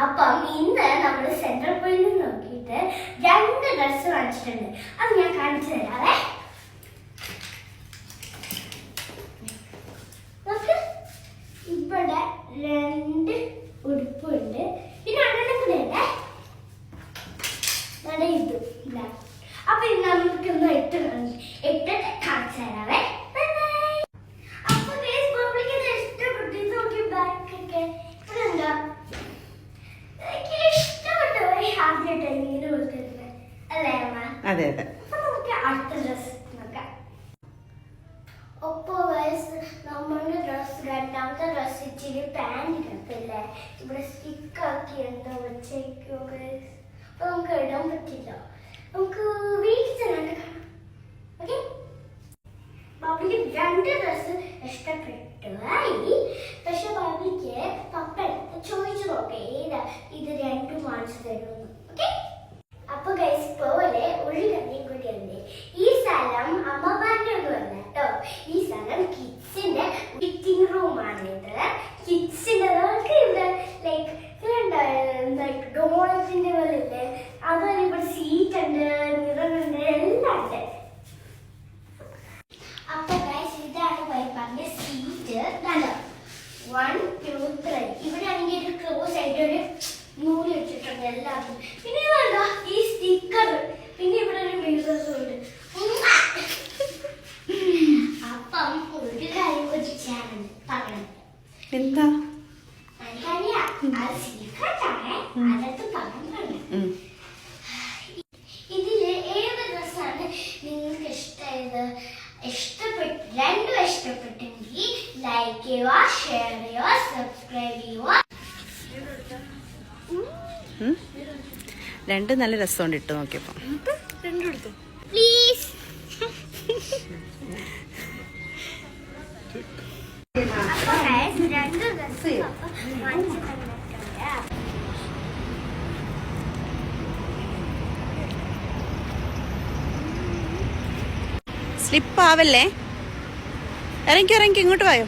അപ്പം ഇന്ന് നമ്മൾ സെൻട്രൽ പോയിന്റ് നോക്കിയിട്ട് 2 ഡ്രസ്സ് വാങ്ങിച്ചിട്ടുണ്ട്. അത് ഞാൻ കാണിച്ചു തരാവേ. നോക്ക്, ഇവിടെ 2 ഉടുപ്പുണ്ട്. പിന്നെ അങ്ങനെ കൂടെ അല്ലേ ഇത് ഇല്ല. അപ്പൊ ഇന്ന് നമുക്കൊന്ന് ഇട്ടിട്ട് കാണിച്ചു തരാവേ. അപ്പൊ ഇഷ്ടപ്പെട്ടു നോക്കി ബാക്കൊക്കെ ഇതുണ്ടോ? അതെ അതെ. നമുക്ക് അടുത്ത ഡ്രസ് നോക്കാം. ഒപ്പോ നമ്മുടെ ഡ്രസ് രണ്ടാമത്തെ ഡ്രസ് ഇച്ചിരി പാൻറ് ഇടത്തില്ലേ, ഇവിടെ സ്റ്റിക്ക് ആക്കി എന്താ വെച്ചേക്കോ. അപ്പൊ നമുക്ക് ഇടാൻ പറ്റില്ല. നമുക്ക് വീട്ടിൽ ചെന്നിട്ട് കാണാം. ഓക്കെ, ബാബിക്ക് 2 ഡ്രസ് ഇഷ്ടപ്പെട്ടു. പക്ഷെ ബാബിക്ക് പപ്പ ചോദിച്ചു നോക്കേ ഏതാ ഇത് 2 വാങ്ങിച്ചു തരുമെന്ന്. ഓക്കെ, അപ്പൊ ഗൈസ് പോലെ ഒരു കാര്യം കൂടിയുണ്ട്. ഈ സ്ഥലം അമ്മമാരുടെ ഒന്നും അല്ല കേട്ടോ. ഈ സ്ഥലം കിഡ്സിന്റെ ഫിറ്റിംഗ് റൂമാണിത്. കിഡ്സിന്റെ ഇവിടെ ലൈക്ക് ഡോണറ്റിന്റെ പോലെ ഇല്ലേ, അതുപോലെ ഇവിടെ സീറ്റ് ഉണ്ട്, മിററുണ്ട്, എല്ലാം ഉണ്ട്. അപ്പൊ ഗൈസ് ഇതാണ് വൈപ്പാന്റെ സീറ്റ്. 1 2 3. ഇവിടെ ആണെങ്കിൽ ഒരു ക്ലോസ് ആയിട്ട് ഒരു നൂല് വെച്ചിട്ടുണ്ട് എല്ലാവർക്കും. പിന്നെ വേണ്ട ഈ സ്റ്റിക്കർ, പിന്നെ ഇവിടെ ഒരു മിററും ഉണ്ട്. അപ്പം ഒരു കാര്യം വെച്ചാണ് പറയണത്. എന്താ? എനിക്കറിയാം, അത് സീക്രട്ടാണ്, അതൊക്കെ പറഞ്ഞു. ഇതില് ഏത് ഡ്രസ്സാണ് നിങ്ങൾക്ക് ഇഷ്ടമായത്? ഇഷ്ടപ്പെട്ടു 2 ഇഷ്ടപ്പെട്ടെങ്കിൽ ലൈക്ക് ചെയ്യുക, ഷെയർ ചെയ്യുക, സബ്സ്ക്രൈബ് ചെയ്യുക. 2 നല്ല രസമുണ്ട് ഇട്ട് നോക്കിയപ്പോ. 2 എടുത്തു പ്ലീസ്. സ്ലിപ്പ് ആവല്ലേ? ഇറങ്ങി ഇങ്ങോട്ട് പോയോ.